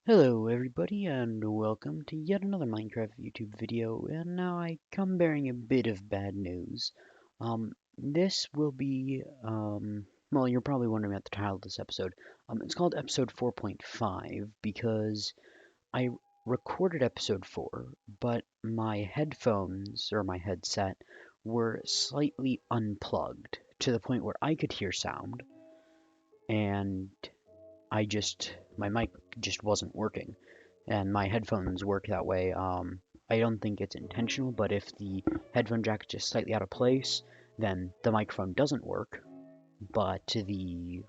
Hello everybody and welcome to yet another Minecraft YouTube video, and now I come bearing a bit of bad news. This will be, well, you're probably wondering about the title of this episode. It's called episode 4.5 because I recorded episode 4, but my headphones or my headset were slightly unplugged to the point where I could hear sound and my mic just wasn't working, and my headphones work that way. I don't think it's intentional, but if the headphone jack is just slightly out of place, then the microphone doesn't work, but the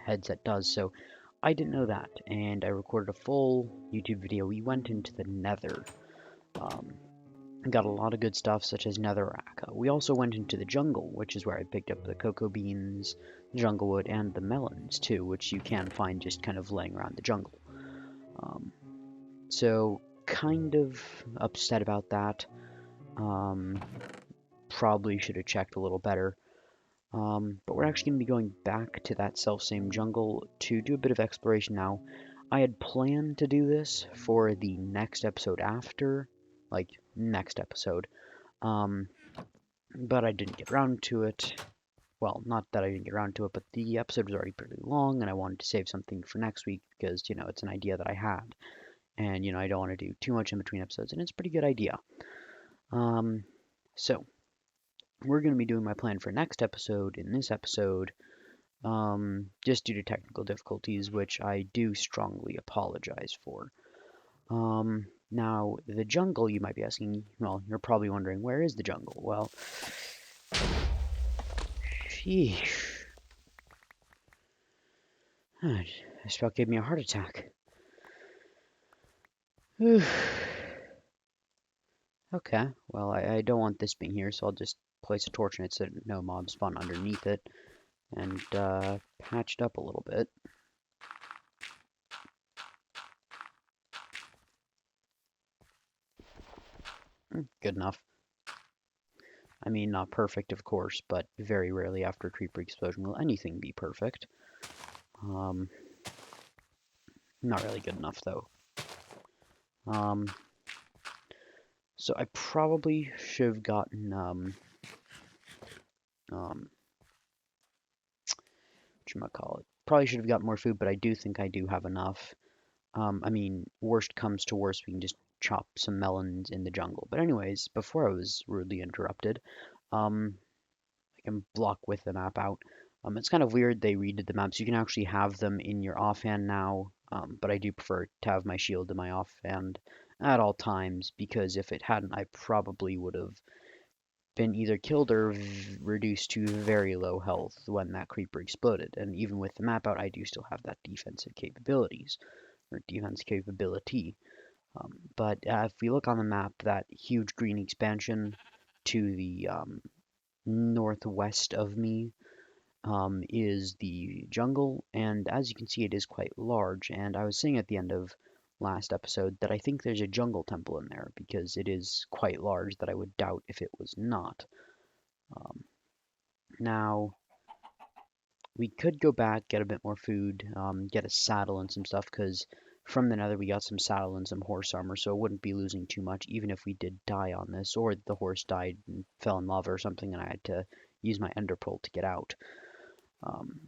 headset does. So I didn't know that, and I recorded a full YouTube video. We went into the Nether. Um, Got a lot of good stuff, such as netherrack. We also went into the jungle, which is where I picked up the cocoa beans, the jungle wood, and the melons, too, which you can find just kind of laying around the jungle. Um, so, kind of upset about that. Um, Probably should have checked a little better. But we're actually going to be going back to that self-same jungle to do a bit of exploration now. I had planned to do this for the next episode after, like, next episode. Um, but I didn't get around to it. Well, not that I didn't get around to it, but the episode was already pretty long, and I wanted to save something for next week because, it's an idea that I had. And, I don't want to do too much in between episodes, and it's a pretty good idea. Um, so, we're going to be doing my plan for next episode in this episode, just due to technical difficulties, which I do strongly apologize for. Now, the jungle, you might be asking, well, you're probably wondering, where is the jungle? Well, sheesh. This about gave me a heart attack. Okay, well, I don't want this being here, so I'll just place a torch in it so no mobs spawn underneath it, and patch it up a little bit. Good enough. I mean, not perfect, of course, but very rarely after a creeper explosion will anything be perfect. Um, Not really good enough, though. Um, so I probably should have gotten, whatchamacallit, probably should have gotten more food, but I do think I do have enough. I mean, worst comes to worst, we can just chop some melons in the jungle. But anyways, before I was rudely interrupted, um, I can block with the map out. It's kind of weird they redid the maps. You can actually have them in your offhand now, but I do prefer to have my shield in my offhand at all times because if it hadn't, I probably would have been either killed or reduced to very low health when that creeper exploded. And even with the map out, I do still have that defensive capabilities or defense capability. But if we look on the map, that huge green expansion to the northwest of me is the jungle, and as you can see, it is quite large. And I was saying at the end of last episode that I think there's a jungle temple in there because it is quite large that I would doubt if it was not. Um, Now, we could go back, get a bit more food, get a saddle and some stuff, because from the nether we got some saddle and some horse armor, so it wouldn't be losing too much, even if we did die on this, or the horse died and fell in lava or something, and I had to use my ender pearl to get out.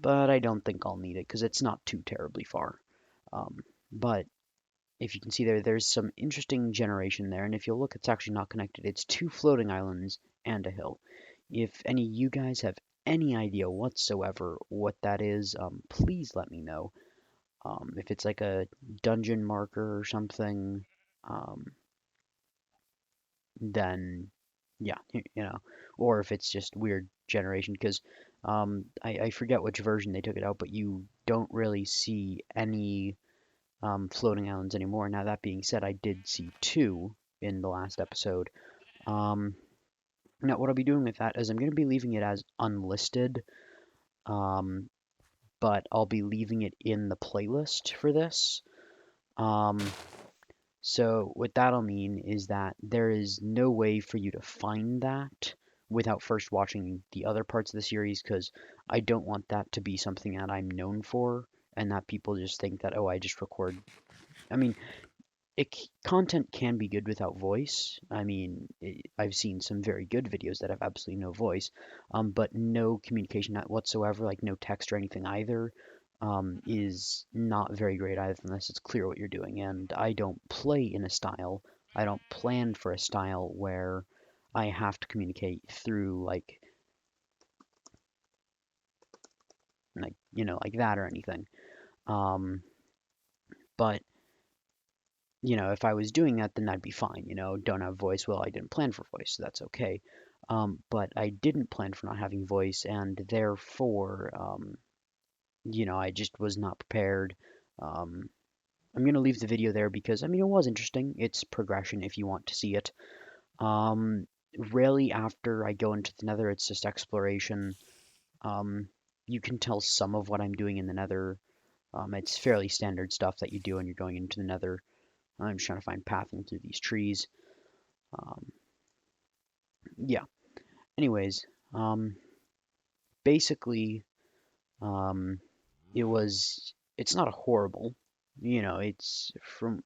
But I don't think I'll need it, because it's not too terribly far. But if you can see there, there's some interesting generation there, and if you look, it's actually not connected. It's two floating islands and a hill. If any of you guys have any idea whatsoever what that is, please let me know. If it's like a dungeon marker or something, um, then yeah, or if it's just weird generation, because I forget which version they took it out, but you don't really see any floating islands anymore. Now, that being said, I did see two in the last episode. Um, Now, what I'll be doing with that is I'm going to be leaving it as unlisted, um, but I'll be leaving it in the playlist for this. Um, so what that'll mean is that there is no way for you to find that without first watching the other parts of the series, because I don't want that to be something that I'm known for and that people just think that, oh, I just record. I mean, content can be good without voice. I mean, I've seen some very good videos that have absolutely no voice, but no communication whatsoever, like no text or anything either, is not very great either unless it's clear what you're doing. And I don't play in a style. I don't plan for a style where I have to communicate through like that or anything. Um, but if I was doing that, then that'd be fine. Don't have voice. Well, I didn't plan for voice, so that's okay. But I didn't plan for not having voice, and therefore, I just was not prepared. Um, I'm gonna leave the video there because I mean it was interesting. It's progression if you want to see it. Um, Rarely after I go into the Nether, it's just exploration. Um, you can tell some of what I'm doing in the Nether. It's fairly standard stuff that you do when you're going into the Nether. I'm just trying to find pathing through these trees. Um, yeah. Anyways, basically, um, it's not a horrible, it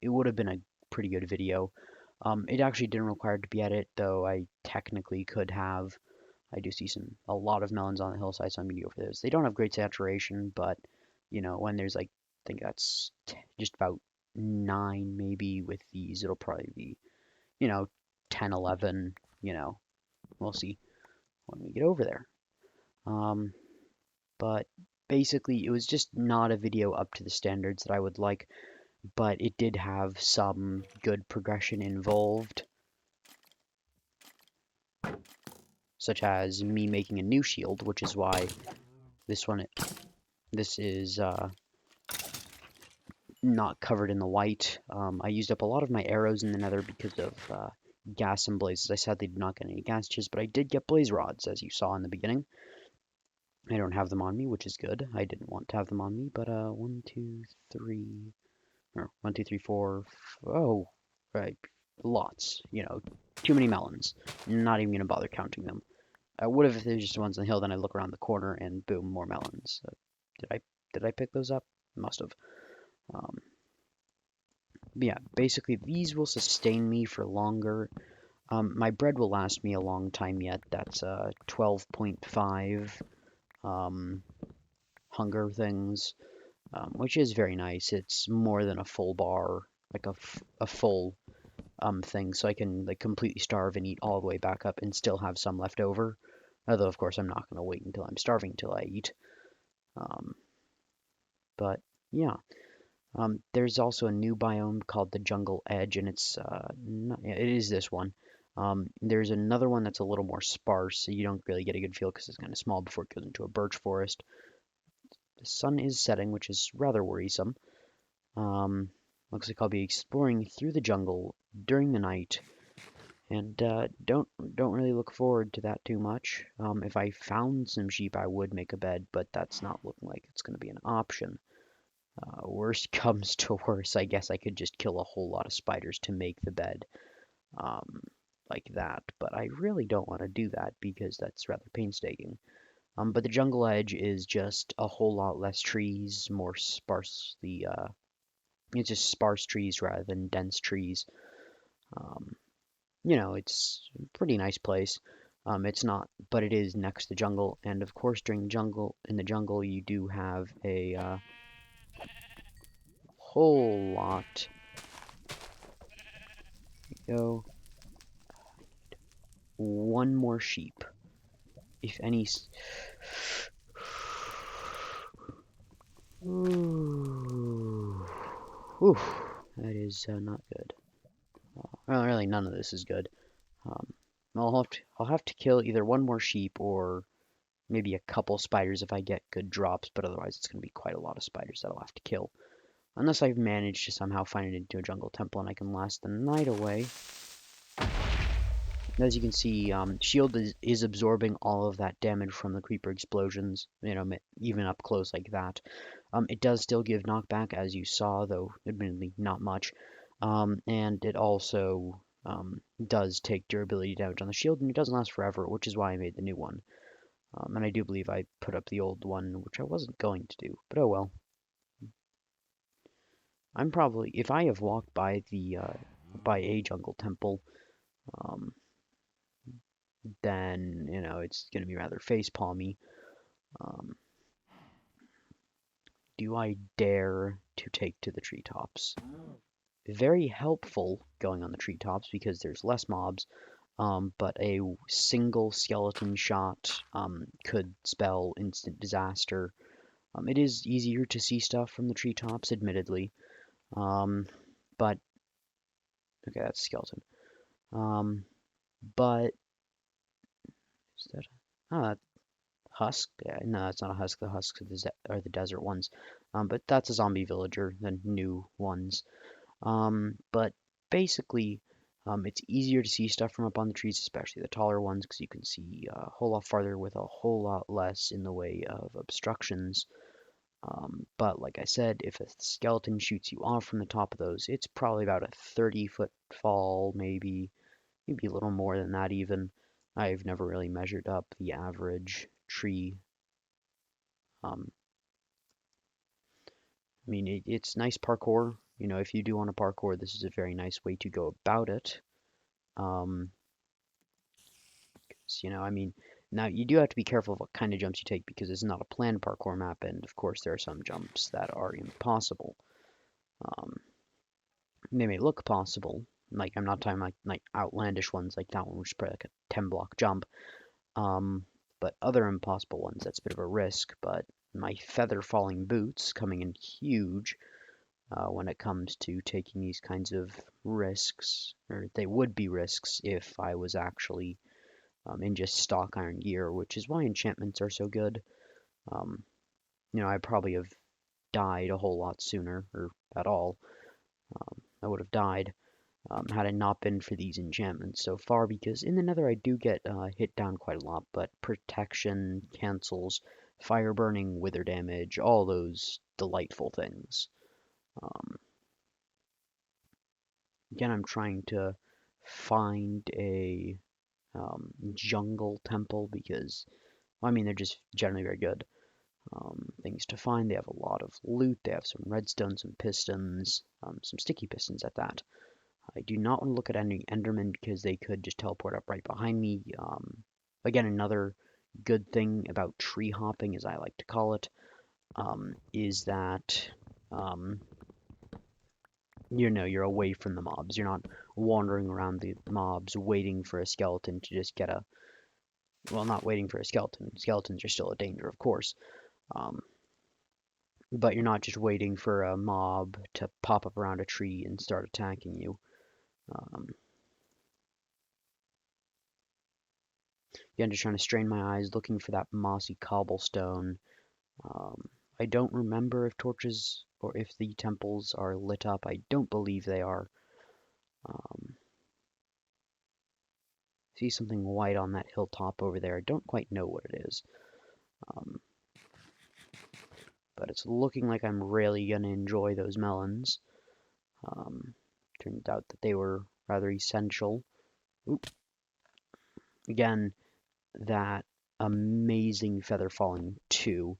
would have been a pretty good video. It actually didn't require it to be edited, though I technically could have. I do see a lot of melons on the hillside, so I'm gonna go for those. They don't have great saturation, but when there's like, I think that's just about 9 maybe with these, it'll probably be, you know, 10, 11, we'll see when we get over there. Um, but basically, it was just not a video up to the standards that I would like, but it did have some good progression involved, such as me making a new shield, which is why this is not covered in the white. I used up a lot of my arrows in the nether because of gas and blazes. I sadly did not get any gas chests, but I did get blaze rods, as you saw in the beginning. I don't have them on me, which is good. I didn't want to have them on me, but 1, 2, 3, or 1, 2, 3, 4. Oh, right, lots. Too many melons. Not even gonna bother counting them. I would have if there's just ones on the hill. Then I look around the corner and boom, more melons. Did I pick those up? Must have. Um, yeah, basically these will sustain me for longer. My bread will last me a long time yet. That's 12.5 hunger things, which is very nice. It's more than a full bar, like a full thing, so I can like completely starve and eat all the way back up and still have some left over. Although of course I'm not gonna wait until I'm starving till I eat. Um, but yeah, there's also a new biome called the Jungle Edge, and it is this one. There's another one that's a little more sparse, so you don't really get a good feel because it's kind of small before it goes into a birch forest. The sun is setting, which is rather worrisome. Um, Looks like I'll be exploring through the jungle during the night, and don't really look forward to that too much. If I found some sheep, I would make a bed, but that's not looking like it's going to be an option. Worst comes to worse, I guess I could just kill a whole lot of spiders to make the bed, um, like that. But I really don't want to do that because that's rather painstaking. But the jungle edge is just a whole lot less trees, more sparsely. It's just sparse trees rather than dense trees. Um, it's a pretty nice place. It's not, but it is next to jungle, and of course, in the jungle, you do have a whole lot. Go. One more sheep, if any. Ooh. Whew, that is not good. Well, really, none of this is good. Um, I'll have to kill either one more sheep or maybe a couple spiders if I get good drops, but otherwise it's going to be quite a lot of spiders that I'll have to kill. Unless I've managed to somehow find it into a jungle temple and I can last the night away. As you can see, shield is absorbing all of that damage from the creeper explosions, even up close like that. It does still give knockback, as you saw, though admittedly not much. And it also does take durability damage on the shield, and it doesn't last forever, which is why I made the new one. And I do believe I put up the old one, which I wasn't going to do, but oh well. I'm probably, if I have walked by by a jungle temple, um, then, it's going to be rather face palmy. Um, do I dare to take to the treetops? Very helpful going on the treetops because there's less mobs, but a single skeleton shot could spell instant disaster. It is easier to see stuff from the treetops, admittedly, um, but okay, that's a skeleton. But is that that husk? Yeah, no, that's not a husk. The husks are the desert ones. But that's a zombie villager, the new ones. But basically, it's easier to see stuff from up on the trees, especially the taller ones, because you can see a whole lot farther with a whole lot less in the way of obstructions. But like I said, if a skeleton shoots you off from the top of those, it's probably about a 30-foot fall, maybe a little more than that even. I've never really measured up the average tree. Um, I mean, it's nice parkour. If you do want to parkour, this is a very nice way to go about it. Um, I mean, now you do have to be careful of what kind of jumps you take because it's not a planned parkour map, and of course there are some jumps that are impossible. Um, they may look possible, like I'm not talking like outlandish ones like that one, which is probably like a 10-block jump. But other impossible ones, that's a bit of a risk. But my feather falling boots coming in huge when it comes to taking these kinds of risks, or they would be risks if I was actually in just stock iron gear, which is why enchantments are so good. Um, I probably have died a whole lot sooner, or at all. I would have died had it not been for these enchantments so far, because in the nether I do get hit down quite a lot, but protection cancels fire burning, wither damage, all those delightful things. Um, Again, I'm trying to find a jungle temple because, well, I mean, they're just generally very good things to find. They have a lot of loot. They have some redstone, some pistons, some sticky pistons at that. I do not want to look at any Endermen because they could just teleport up right behind me. Again, another good thing about tree hopping, as I like to call it, is that um, you're away from the mobs. You're not wandering around the mobs waiting for a skeleton to just get a. Well, not waiting for a skeleton. Skeletons are still a danger, of course. Um, but you're not just waiting for a mob to pop up around a tree and start attacking you. Um, Again, just trying to strain my eyes, looking for that mossy cobblestone. Um, I don't remember if torches or if the temples are lit up. I don't believe they are. Um, See something white on that hilltop over there. I don't quite know what it is. Um, but it's looking like I'm really going to enjoy those melons. Um, Turned out that they were rather essential. Oop. Again, that amazing feather falling 2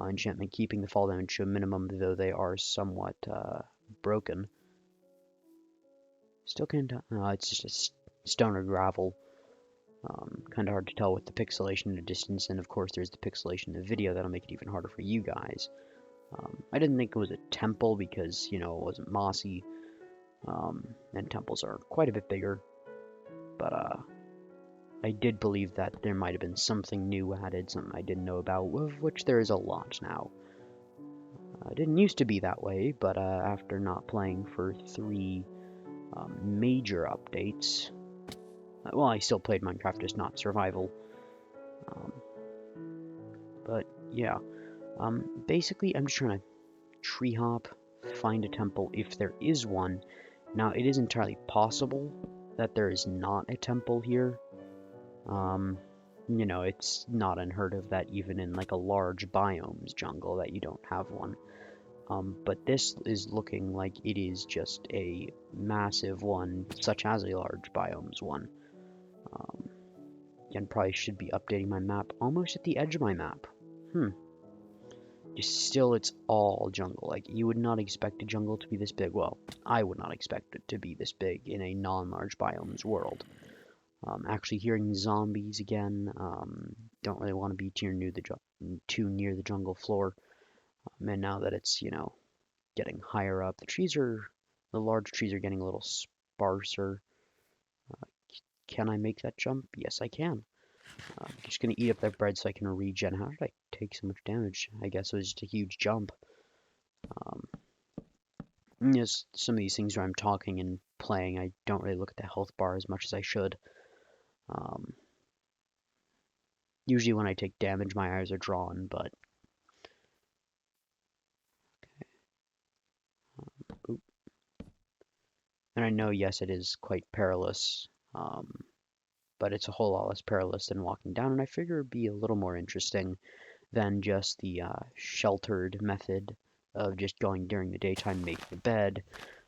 enchantment, keeping the fall damage to a minimum, though they are somewhat broken. Still can't. It's just a stone or gravel. Kind of hard to tell with the pixelation in the distance, and of course there's the pixelation in the video that'll make it even harder for you guys. I didn't think it was a temple because, it wasn't mossy, and temples are quite a bit bigger, but I did believe that there might have been something new added, something I didn't know about, of which there is a lot now. It didn't used to be that way, but after not playing for 3 major updates, well, I still played Minecraft, just not survival. Um, but yeah, basically, I'm just trying to tree hop, find a temple if there is one. Now, it is entirely possible that there is not a temple here. It's not unheard of that even in like a large biomes jungle that you don't have one. But this is looking like it is just a massive one, such as a large biomes one. Again, probably should be updating my map almost at the edge of my map. still it's all jungle. Like, you would not expect a jungle to be this big. Well, I would not expect it to be this big in a non-large biomes world. Actually hearing zombies again, don't really want to be too near the jungle floor. And now that it's, getting higher up, the large trees are getting a little sparser. Can I make that jump? Yes, I can. I'm just gonna eat up that bread so I can regen. How did I take so much damage? I guess it was just a huge jump. Yes, some of these things where I'm talking and playing, I don't really look at the health bar as much as I should. Um, Usually when I take damage, my eyes are drawn, but oop. And I know, yes, it is quite perilous, but it's a whole lot less perilous than walking down, and I figure it'd be a little more interesting than just the sheltered method of just going during the daytime, making a bed.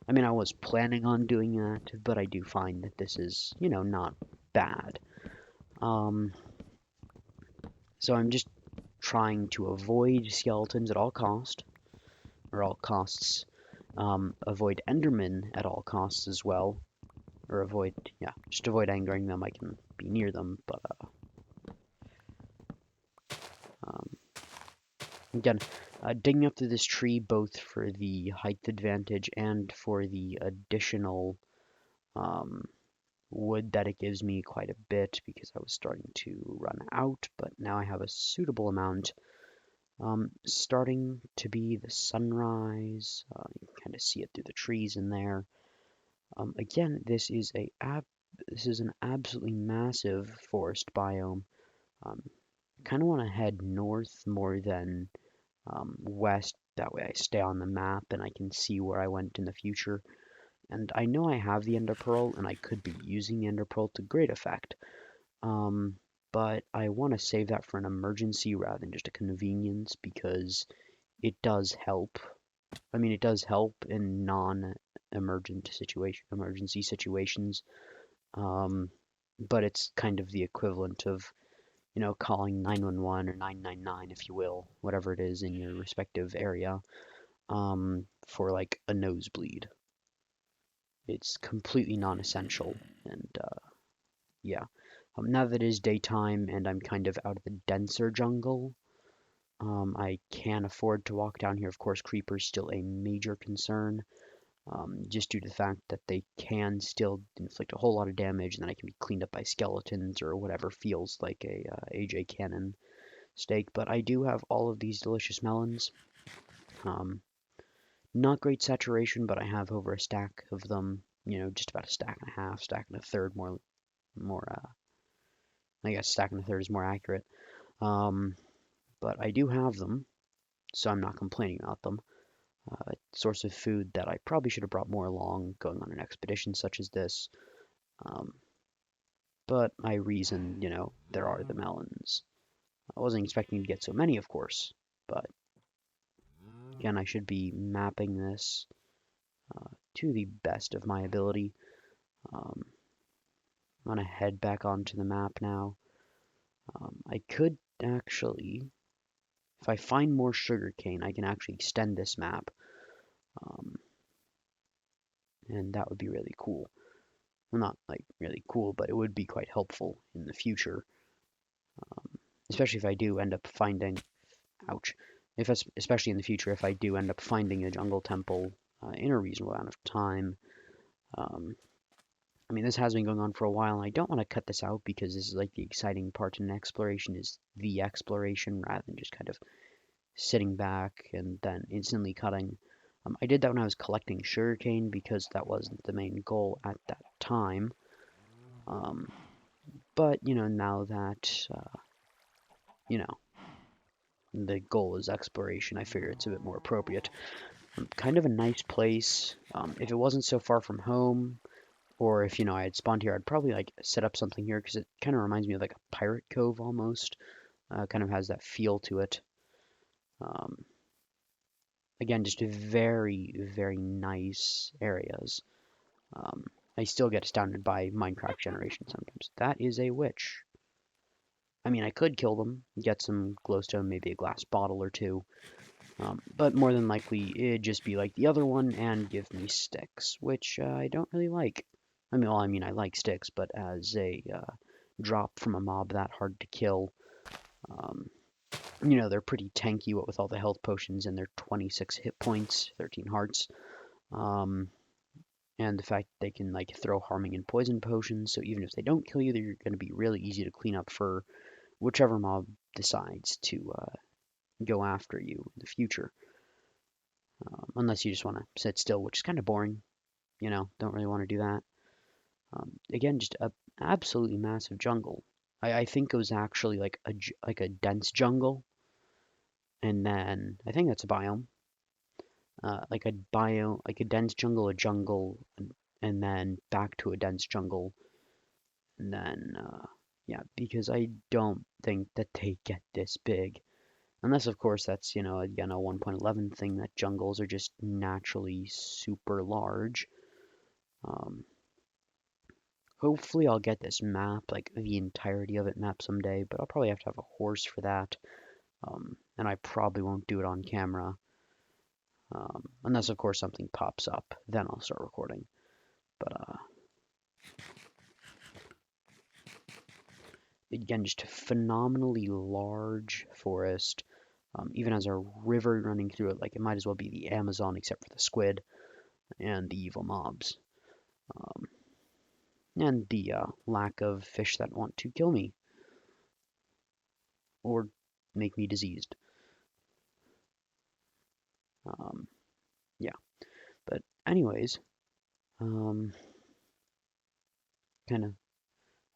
I mean, I was planning on doing that, but I do find that this is, not bad. So I'm just trying to avoid skeletons at all costs. Avoid Endermen at all costs as well, or just avoid angering them. I can be near them, but um, again, digging up through this tree both for the height advantage and for the additional um, wood that it gives me quite a bit because I was starting to run out, but now I have a suitable amount. Starting to be the sunrise. You can kind of see it through the trees in there. Again, this is an absolutely massive forest biome. Kind of want to head north more than west. That way I stay on the map and I can see where I went in the future. And I know I have the Ender Pearl and I could be using the Ender Pearl to great effect. But I want to save that for an emergency rather than just a convenience because it does help. I mean, it does help in emergency situations. But it's kind of the equivalent of, calling 911 or 999, if you will, whatever it is in your respective area, for like a nosebleed. It's completely non-essential, and yeah. Now that it is daytime and I'm kind of out of the denser jungle, I can afford to walk down here. Of course, creepers still a major concern, just due to the fact that they can still inflict a whole lot of damage, and then I can be cleaned up by skeletons or whatever feels like a AJ Cannon steak. But I do have all of these delicious melons. Not great saturation, but I have over a stack of them. Just about a stack and a half, stack and a third, more. I guess stack and a third is more accurate. But I do have them, so I'm not complaining about them. Source of food that I probably should have brought more along going on an expedition such as this. Um, but I reason, there are the melons. I wasn't expecting to get so many, of course, but again, I should be mapping this to the best of my ability. I'm gonna head back onto the map now. I could actually, if I find more sugarcane, I can actually extend this map. And that would be really cool. Well, not like really cool, but it would be quite helpful in the future, especially if I do end up finding, ouch, especially in the future if I do end up finding a jungle temple in a reasonable amount of time. I mean, this has been going on for a while, and I don't want to cut this out because this is like the exciting part in exploration is the exploration rather than just kind of sitting back and then instantly cutting. I did that when I was collecting sugarcane because that wasn't the main goal at that time. But, now that, the goal is exploration, I figure it's a bit more appropriate. Kind of a nice place. If it wasn't so far from home, or if, I had spawned here, I'd probably like set up something here because it kind of reminds me of like a pirate cove almost. Kind of has that feel to it. Again, just very, very nice areas. I still get astounded by Minecraft generation sometimes. That is a witch. I mean, I could kill them, get some glowstone, maybe a glass bottle or two, But more than likely, it'd just be like the other one and give me sticks, which I don't really like. I like sticks, but as a drop from a mob that hard to kill, um, they're pretty tanky, what with all the health potions and their 26 hit points, 13 hearts. Um, and the fact they can like throw harming and poison potions, so even if they don't kill you, they're going to be really easy to clean up for whichever mob decides to go after you in the future. Unless you just want to sit still, which is kind of boring. Don't really want to do that. Again, just a absolutely massive jungle. I think it was actually like a dense jungle, and then I think that's a biome. Like a biome, like a dense jungle, a jungle, and then back to a dense jungle, and then yeah, because I don't think that they get this big. Unless, of course, that's, again, a 1.11 thing that jungles are just naturally super large. Um, Hopefully I'll get this map, like the entirety of it map someday, but I'll probably have to have a horse for that. And I probably won't do it on camera. Unless, of course, something pops up, then I'll start recording. But again, just a phenomenally large forest. Even has a river running through it, like it might as well be the Amazon except for the squid and the evil mobs. Um, and the lack of fish that want to kill me or make me diseased. Um, yeah, but anyways, um, kind of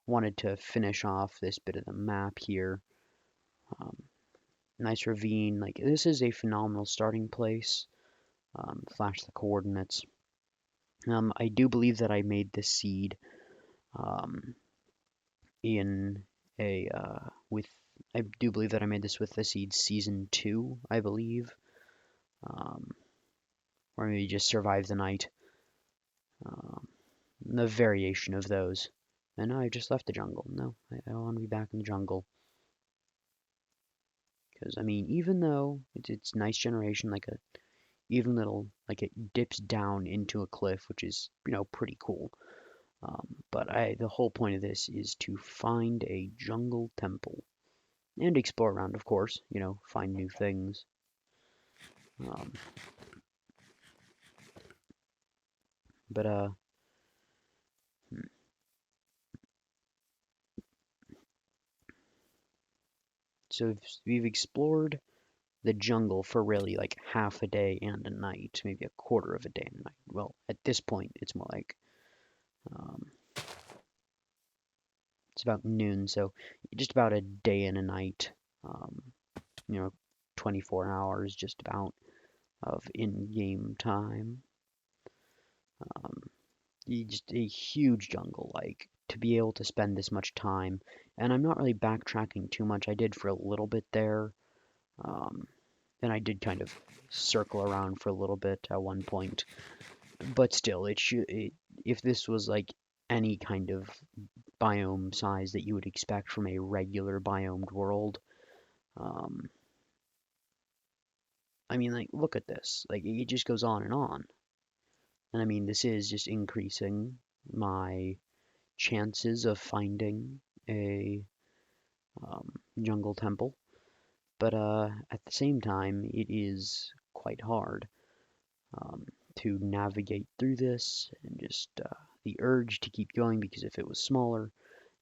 wanted to finish off this bit of the map here. Um, Nice ravine. Like this is a phenomenal starting place. Flash the coordinates. I do believe that I made this seed um, in a with. I do believe that I made this with the seed season 2, I believe, um, or maybe just survive the night. Um, the variation of those. And now I just left the jungle. No, I want to be back in the jungle. Because, even though it's nice generation, like a even little, like it dips down into a cliff, which is, pretty cool. But the whole point of this is to find a jungle temple and explore around, of course, find new things. Um, but, hmm. So we've explored the jungle for really like half a day and a night, maybe a quarter of a day and a night. Well, at this point, it's more like um, it's about noon, so just about a day and a night. Um, you know, 24 hours just about of in-game time. Um, just a huge jungle, like to be able to spend this much time. And I'm not really backtracking too much. I did for a little bit there. Um, and I did kind of circle around for a little bit at one point. But still, if this was like any kind of biome size that you would expect from a regular biomed world, um, like look at this. Like it just goes on and on. And this is just increasing my chances of finding a jungle temple. But at the same time, it is quite hard um, to navigate through this and just the urge to keep going because if it was smaller,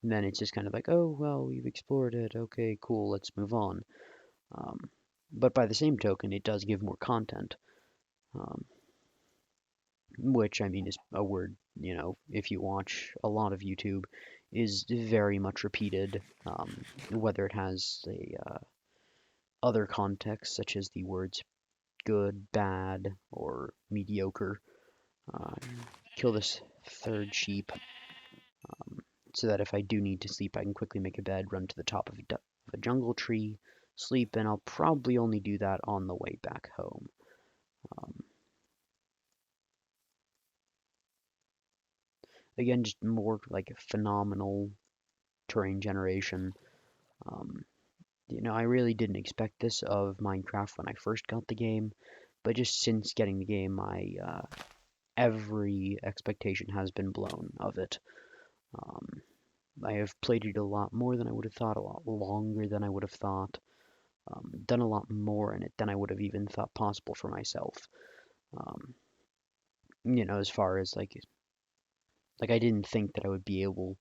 then it's just kind of like, oh, well, we've explored it. Okay, cool, let's move on. Um, but by the same token, it does give more content, um, which is a word, if you watch a lot of YouTube, is very much repeated, whether it has a other context such as the words good, bad, or mediocre. Uh, Kill this third sheep so that if I do need to sleep, I can quickly make a bed, run to the top of a jungle tree, sleep, and I'll probably only do that on the way back home. Um, Again, just more like phenomenal terrain generation. Um, you know, I really didn't expect this of Minecraft when I first got the game, but just since getting the game, every expectation has been blown of it. Um, I have played it a lot more than I would have thought, a lot longer than I would have thought, done a lot more in it than I would have even thought possible for myself. Um, you know, as far as like I didn't think that I would be able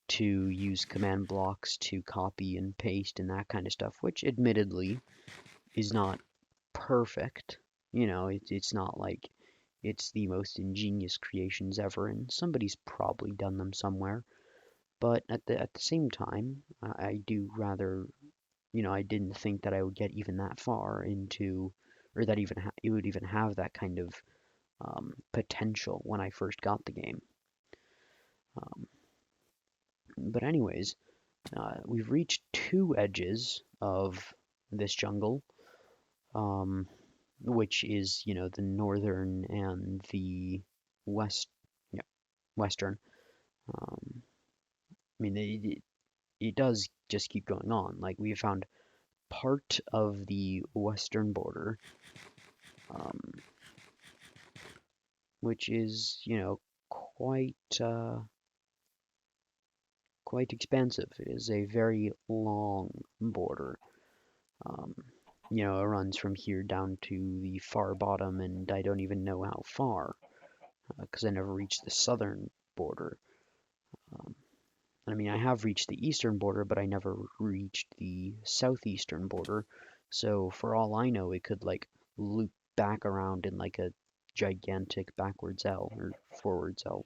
to use command blocks to copy and paste and that kind of stuff, which admittedly is not perfect. You know, it's not like it's the most ingenious creations ever, and somebody's probably done them somewhere. But at the same time, I do rather, you know, I didn't think that I would get even that far into, or that it would even have that kind of potential when I first got the game. Um, but anyways, we've reached two edges of this jungle, um, which is, you know, the northern and the west, yeah, western. Um, I mean, it does just keep going on. Like we found part of the western border, um, which is, you know, quite quite expansive. It is a very long border. Um, you know, it runs from here down to the far bottom, and I don't even know how far because I never reached the southern border. Um, I mean, I have reached the eastern border, but I never reached the southeastern border. So for all I know, it could like loop back around in like a gigantic backwards L or forwards L.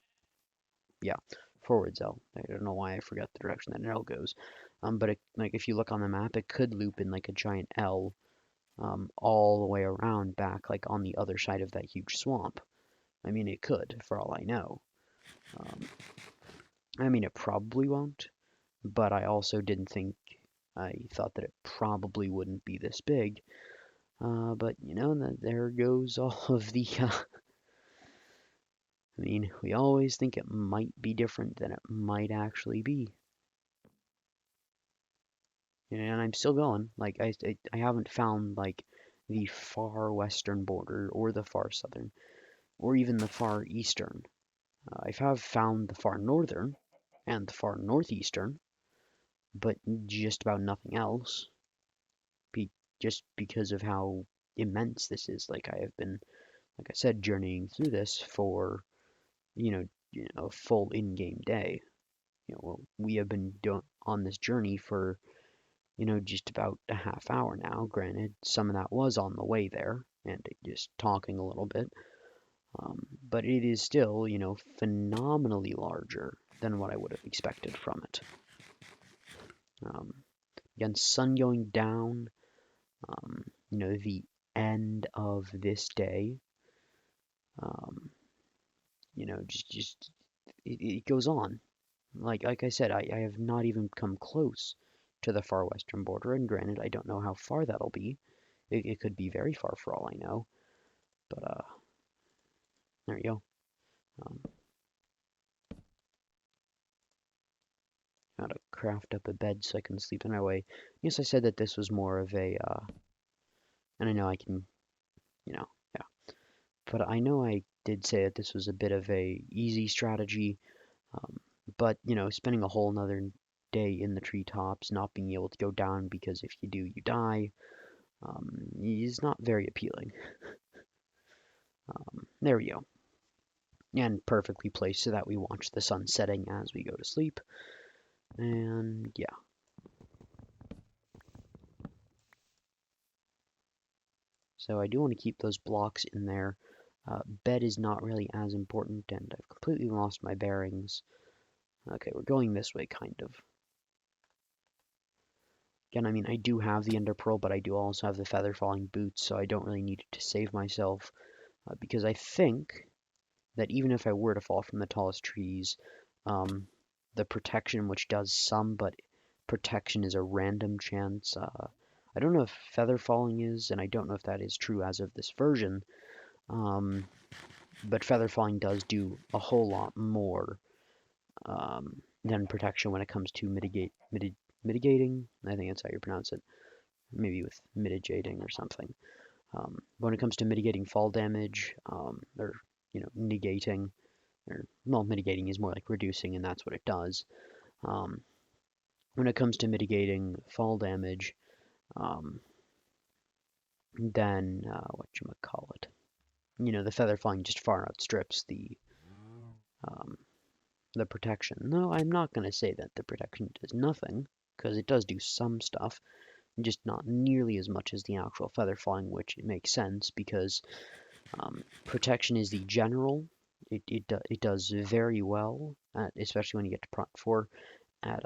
Yeah, forwards L. I don't know why I forgot the direction that L goes. But like if you look on the map, it could loop in like a giant L all the way around back, like on the other side of that huge swamp. I mean, it could, for all I know. Um, I mean, it probably won't, but I also didn't think, I thought that it probably wouldn't be this big. But, you know, there goes all of the, I mean, we always think it might be different than it might actually be. And I'm still going. Like, I haven't found, like, the far western border or the far southern or even the far eastern. I have found the far northern and the far northeastern, but just about nothing else. Just because of how immense this is. Like I have been, like I said, journeying through this for a full in-game day. We have been on this journey for just about a half hour now. Granted, some of that was on the way there and just talking a little bit, but it is still phenomenally larger than what I would have expected from it. Um, Again, sun going down, the end of this day, um, just it goes on. Like I said, I have not even come close to the far western border, and granted, I don't know how far that'll be. It could be very far for all I know, but there you go. Um, how to craft up a bed so I can sleep in my way. Yes, I said that this was more of a, and I know I can, yeah, but I know I did say that this was a bit of a easy strategy. Um, but spending a whole another day in the treetops, not being able to go down because if you do, you die, is not very appealing. There we go. And perfectly placed so that we watch the sun setting as we go to sleep. And yeah. So I do want to keep those blocks in there. Bed is not really as important, and I've completely lost my bearings. Okay, we're going this way, kind of. Again, I mean, I do have the Ender Pearl, but I do also have the Feather Falling Boots, so I don't really need to save myself. Because I think that even if I were to fall from the tallest trees, the protection, which does some, but protection is a random chance. I don't know if Feather Falling is, and I don't know if that is true as of this version. But Feather Falling does do a whole lot more than protection when it comes to mitigating. I think that's how you pronounce it. maybe with mitigating or something. When it comes to mitigating fall damage, or negating, or well, mitigating is more like reducing, and that's what it does. Um, when it comes to mitigating fall damage, um, then whatchamacallit, the feather falling just far outstrips um, the protection. No, I'm not going to say that the protection does nothing, because it does do some stuff, just not nearly as much as the actual feather falling, which it makes sense because protection is the general. It does very well, especially when you get to Prot 4, at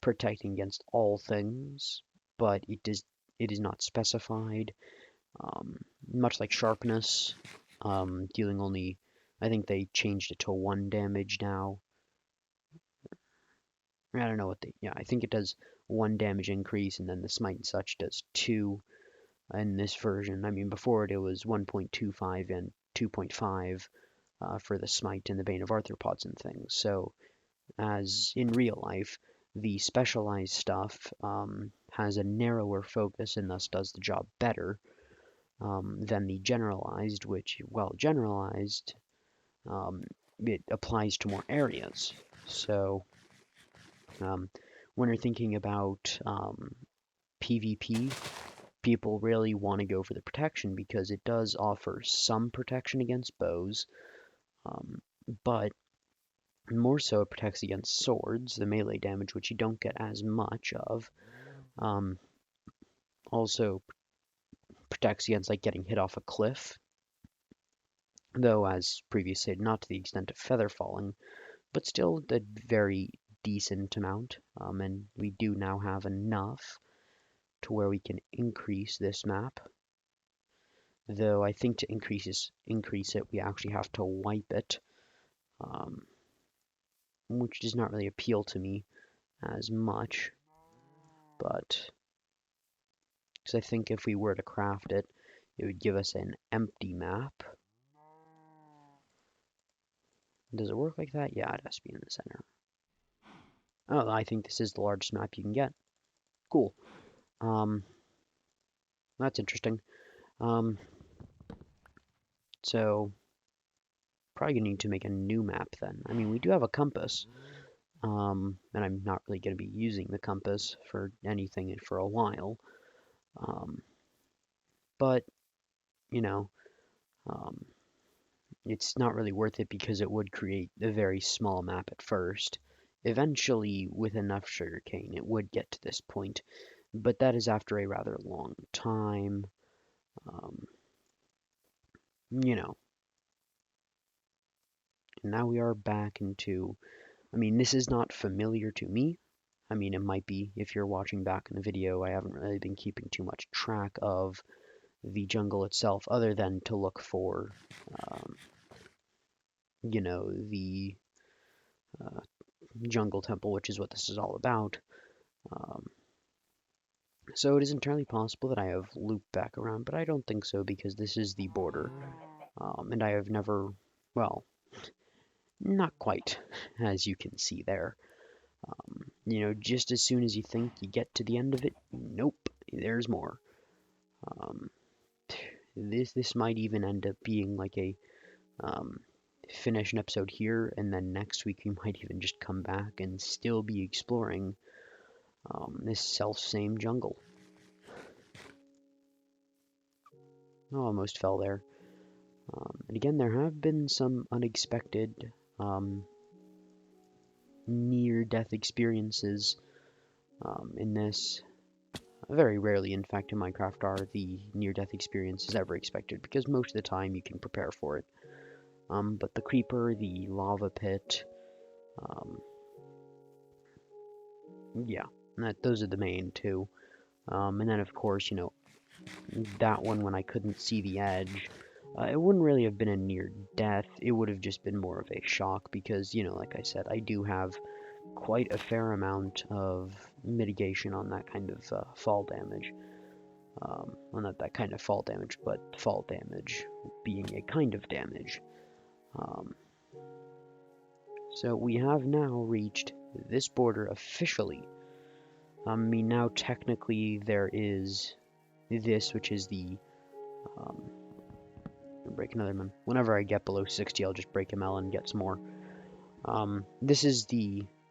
protecting against all things, but it is not specified. Much like sharpness, dealing only. I think they changed it to 1 damage now. I don't know what they. Yeah, I think it does 1 damage increase, and then the smite and such does 2 in this version. I mean, before it was 1.25 and 2.5 for the smite and the bane of arthropods and things. So, as in real life, the specialized stuff has a narrower focus and thus does the job better than the generalized, which, well, generalized, um, it applies to more areas. So, when you're thinking about PvP, people really want to go for the protection because it does offer some protection against bows, but more so it protects against swords, the melee damage, which you don't get as much of. Um, Also protects against like getting hit off a cliff, though as previously said, not to the extent of feather falling, but still a very decent amount. And we do now have enough to where we can increase this map. Though I think to increase it, we actually have to wipe it, um, which does not really appeal to me as much. But because I think if we were to craft it, it would give us an empty map. Does it work like that? Yeah, it has to be in the center. Oh, I think this is the largest map you can get. Cool. That's interesting. Um, so probably gonna need to make a new map then. I mean, we do have a compass, and I'm not really gonna be using the compass for anything for a while. Um, but you know, um, it's not really worth it because it would create a very small map at first. Eventually, with enough sugarcane, it would get to this point, but that is after a rather long time. Um, you know, and now we are back into. I mean, this is not familiar to me. I mean, it might be if you're watching back in the video. I haven't really been keeping too much track of the jungle itself, other than to look for, um, the uh, jungle temple, which is what this is all about. Um, so it is entirely possible that I have looped back around, but I don't think so because this is the border, and I have never, well, not quite, as you can see there. Just as soon as you think you get to the end of it, nope, there's more. Um, this might even end up being like a finish an episode here, and then next week we might even just come back and still be exploring this self same jungle. Oh, almost fell there. And again, there have been some unexpected near-death experiences in this. Very rarely, in fact, in Minecraft are the near-death experiences ever expected, because most of the time you can prepare for it. But the creeper, the lava pit, yeah, those are the main two. And then, of course, that one when I couldn't see the edge, it wouldn't really have been a near death. It would have just been more of a shock because, like I said, I do have quite a fair amount of mitigation on that kind of fall damage. Well, not that kind of fall damage, but fall damage being a kind of damage. Um, so we have now reached this border officially. I mean, now technically there is this, which is the break another melon. Whenever I get below 60, I'll just break a melon and get some more. This is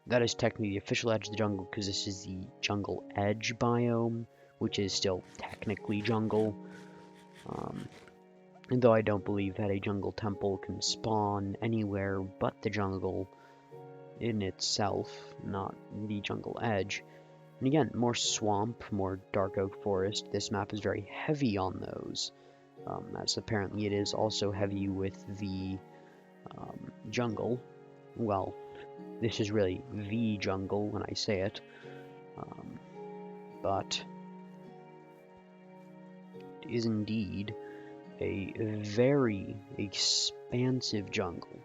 that is technically the official edge of the jungle, because this is the jungle edge biome, which is still technically jungle. And though I don't believe that a jungle temple can spawn anywhere but the jungle in itself, not the jungle edge. And again, more swamp, more dark oak forest. This map is very heavy on those, as apparently it is also heavy with the jungle. Well, this is really the jungle when I say it, but it is indeed a very expansive jungle.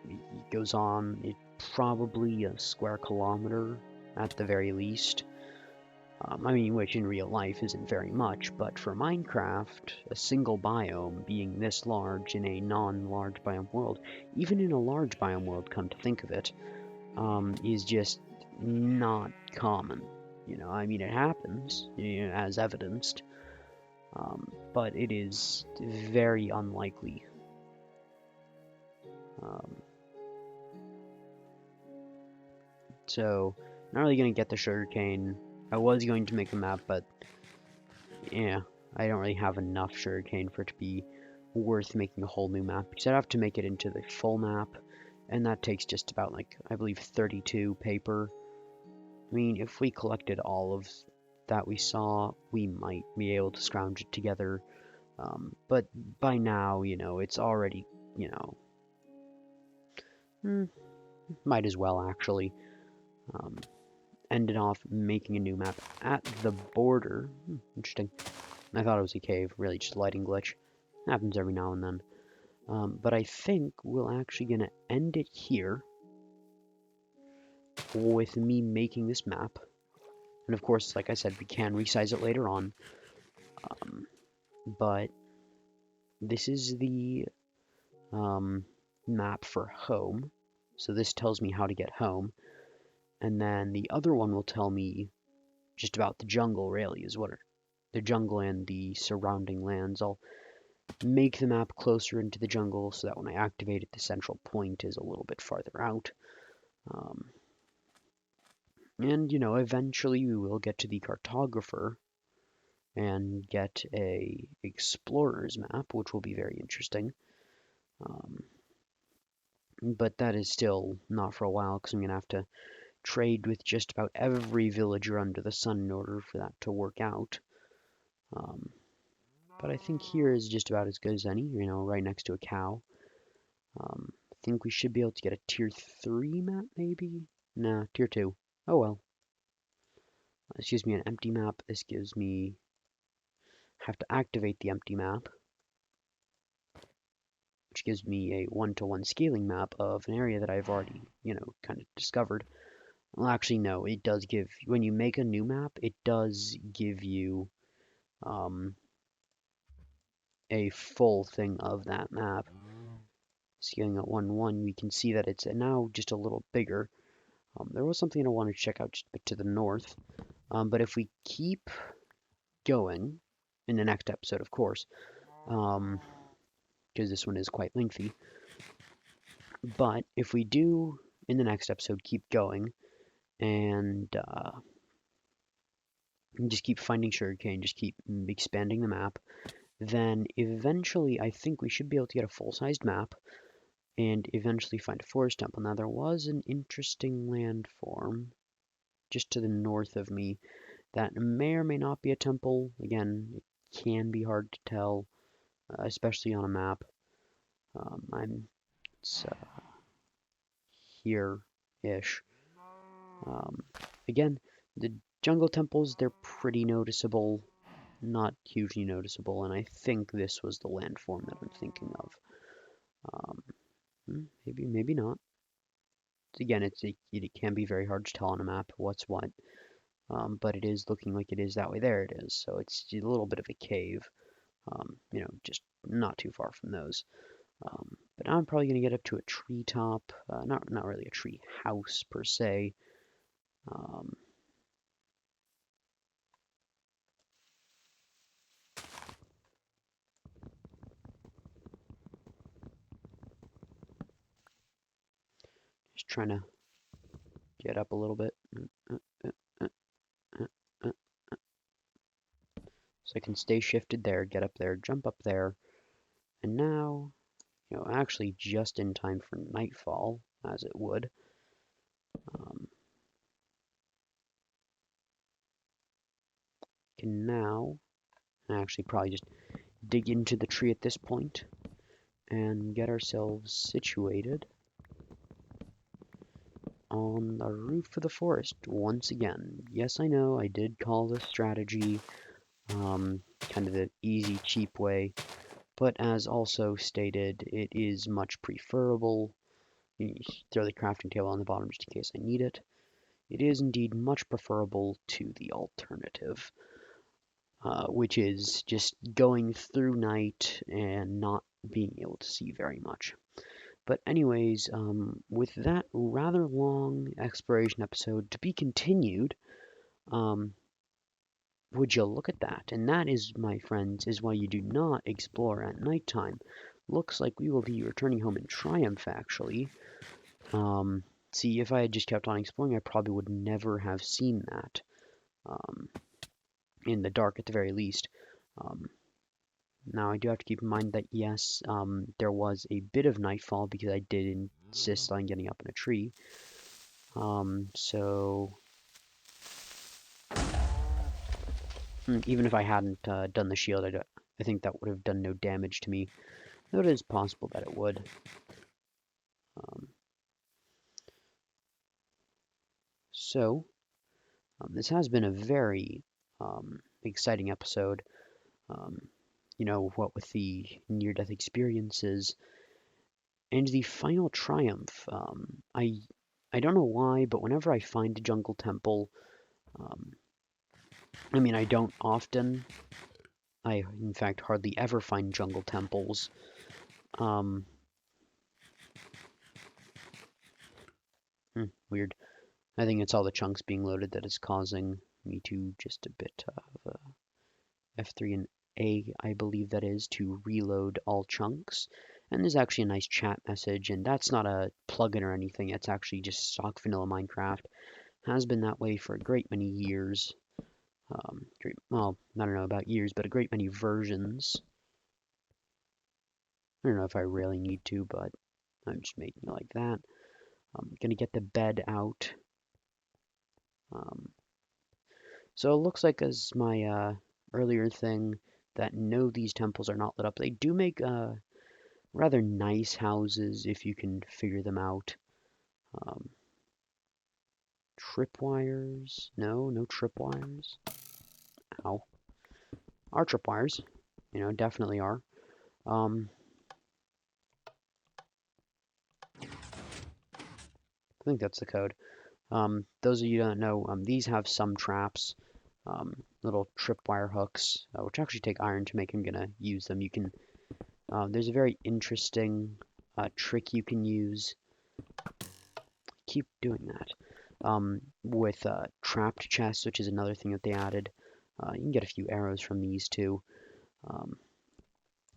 It goes on probably a square kilometer at the very least. I mean, which in real life isn't very much, but for Minecraft, a single biome being this large in a non-large biome world, even in a large biome world, come to think of it, is just not common. You know, I mean, it happens, you know, as evidenced, but it is very unlikely. So, not really going to get the sugarcane. I was going to make a map, but yeah, I don't really have enough sugarcane for it to be worth making a whole new map, because I'd have to make it into the full map, and that takes just about, like, I believe 32 paper. I mean, if we collected all of that we saw, we might be able to scrounge it together, but by now, you know, it's already, you know, might as well, actually. Ended off making a new map at the border. Interesting. I thought it was a cave, really just a lighting glitch. Happens every now and then. But I think we're actually going to end it here with me making this map. And of course, like I said, we can resize it later on. But this is the map for home. So this tells me how to get home. And then the other one will tell me just about the jungle, really, is what the jungle and the surrounding lands. I'll make the map closer into the jungle so that when I activate it, the central point is a little bit farther out. And, you know, eventually we will get to the cartographer and get a explorer's map, which will be very interesting. But that is still not for a while, because I'm going to have to trade with just about every villager under the sun in order for that to work out. But I think here is just about as good as any, you know, right next to a cow. I think we should be able to get a tier 3 map, maybe? Nah, tier 2. Oh well. This gives me an empty map. This gives me... have to activate the empty map, which gives me a 1-to-1 scaling map of an area that I've already, you know, kind of discovered. Well, actually, no, it does give... when you make a new map, it does give you a full thing of that map. Scaling at 1-1, we can see that it's now just a little bigger. There was something I wanted to check out just a bit to the north. But if we keep going, in the next episode, of course, because this one is quite lengthy, but if we do, in the next episode, keep going, and just keep finding sugarcane, just keep expanding the map, then eventually I think we should be able to get a full-sized map, and eventually find a forest temple. Now, there was an interesting landform just to the north of me that may or may not be a temple. Again, it can be hard to tell, especially on a map. It's here-ish. Again, the jungle temples, they're pretty noticeable, not hugely noticeable, and I think this was the landform that I'm thinking of. Maybe, maybe not. Again, it can be very hard to tell on a map what's what, but it is looking like it is that way. There it is. So it's a little bit of a cave, you know, just not too far from those. But now I'm probably going to get up to a treetop, not really a tree house per se. Just trying to get up a little bit. So I can stay shifted there, get up there, jump up there. And now, actually just in time for nightfall, as it would. Can now actually probably just dig into the tree at this point and get ourselves situated on the roof of the forest once again. Yes, I know I did call this strategy kind of the easy, cheap way, but as also stated, it is much preferable. You throw the crafting table on the bottom just in case I need it. It is indeed much preferable to the alternative, which is just going through night and not being able to see very much. But anyways, with that rather long exploration episode to be continued, would you look at that? And that is, my friends, is why you do not explore at nighttime. Looks like we will be returning home in triumph, actually. See, if I had just kept on exploring, I probably would never have seen that. In the dark, at the very least. Now, I do have to keep in mind that, yes, there was a bit of nightfall because I did insist on getting up in a tree. So, even if I hadn't done the shield, I think that would have done no damage to me. Though it is possible that it would. This has been a very exciting episode. What with the near-death experiences and the final triumph. I don't know why, but whenever I find a jungle temple, I mean, I don't often. I, in fact, hardly ever find jungle temples. Weird. I think it's all the chunks being loaded that is causing me to just a bit of F3 and A, I believe that is, to reload all chunks. And there's actually a nice chat message, and that's not a plugin or anything. It's actually just stock vanilla Minecraft. Has been that way for a great many years. Well, I don't know about years, but a great many versions. I don't know if I really need to, but I'm just making it like that. I'm gonna get the bed out. So it looks like, as my earlier thing, that no, these temples are not lit up. They do make rather nice houses if you can figure them out. Tripwires? No tripwires. Ow. Are tripwires. Definitely are. I think that's the code. Those of you who don't know, these have some traps, little tripwire hooks, which actually take iron to make. I'm gonna use them. You can. There's a very interesting trick you can use. Keep doing that. With trapped chests, which is another thing that they added. You can get a few arrows from these too.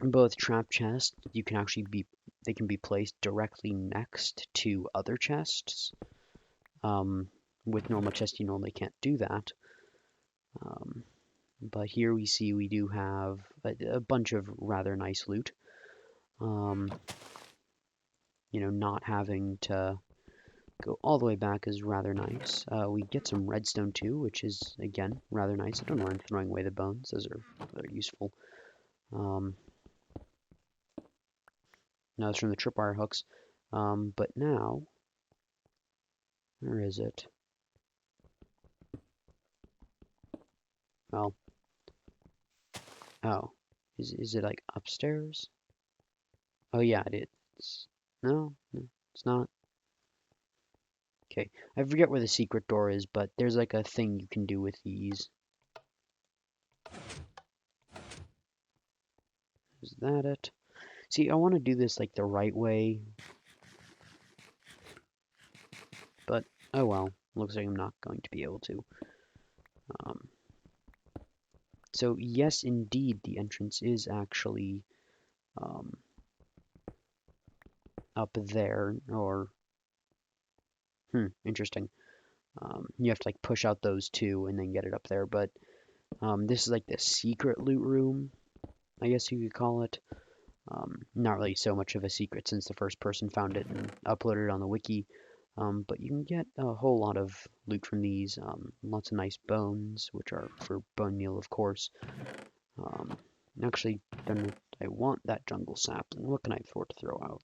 Both trap chests, they can be placed directly next to other chests. With normal chests, you normally can't do that. But here we see we do have a bunch of rather nice loot. Not having to go all the way back is rather nice. We get some redstone too, which is, again, rather nice. I don't know why I'm throwing away the bones. Those are useful. Now it's from the tripwire hooks. But now, where is it? Well, oh, is it like upstairs? Oh yeah, it is. No, it's not. Okay, I forget where the secret door is, but there's like a thing you can do with these. Is that it? See, I want to do this like the right way. But, oh well, looks like I'm not going to be able to. So yes, indeed, the entrance is actually up there, or Interesting. You have to like push out those two and then get it up there. But this is like the secret loot room, I guess you could call it. Not really so much of a secret since the first person found it and uploaded it on the wiki. But you can get a whole lot of loot from these. Lots of nice bones, which are for bone meal, of course. Um, actually, then I want that jungle sapling. What can I afford to throw out?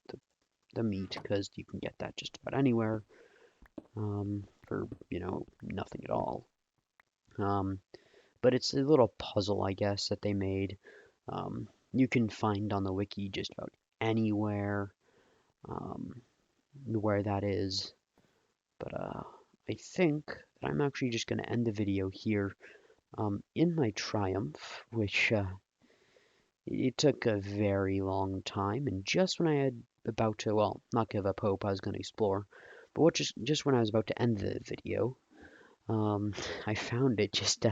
The meat, because you can get that just about anywhere for, nothing at all. Um, but it's a little puzzle, I guess, that they made. You can find on the wiki just about anywhere um, where that is. But I think that I'm actually just going to end the video here in my triumph, which it took a very long time. And just when I had about to, well, not give up hope, I was going to explore. But just when I was about to end the video, I found it. Just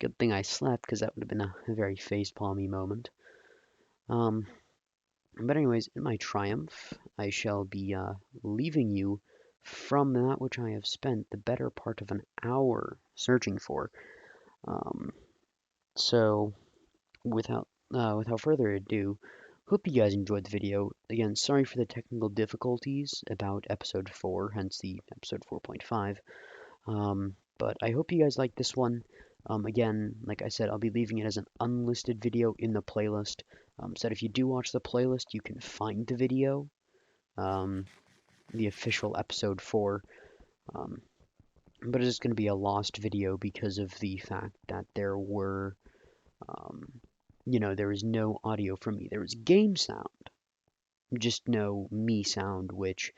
good thing I slept because that would have been a very face-palmy moment. Um, but anyways, in my triumph, I shall be leaving you from that which I have spent the better part of an hour searching for. Um, so without further ado, hope you guys enjoyed the video. Again, sorry for the technical difficulties about episode 4, hence the episode 4.5. But I hope you guys like this one. Again, like I said, I'll be leaving it as an unlisted video in the playlist. So that if you do watch the playlist, you can find the video, the official episode 4. Um, but it's going to be a lost video because of the fact that there were, um, there was no audio from me. There was game sound, just no me sound, which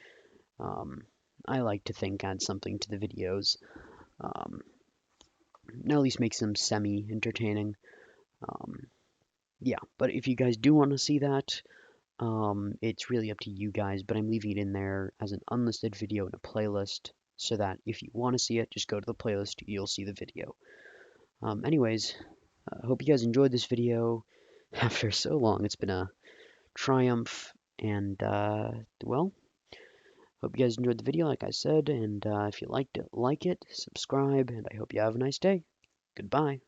um, I like to think adds something to the videos. Um, at least makes them semi-entertaining. Um, yeah, but if you guys do want to see that, it's really up to you guys, but I'm leaving it in there as an unlisted video in a playlist so that if you want to see it, just go to the playlist, you'll see the video. Anyways, I hope you guys enjoyed this video. After so long, it's been a triumph, and, well, hope you guys enjoyed the video, like I said, and if you liked it, like it, subscribe, and I hope you have a nice day. Goodbye.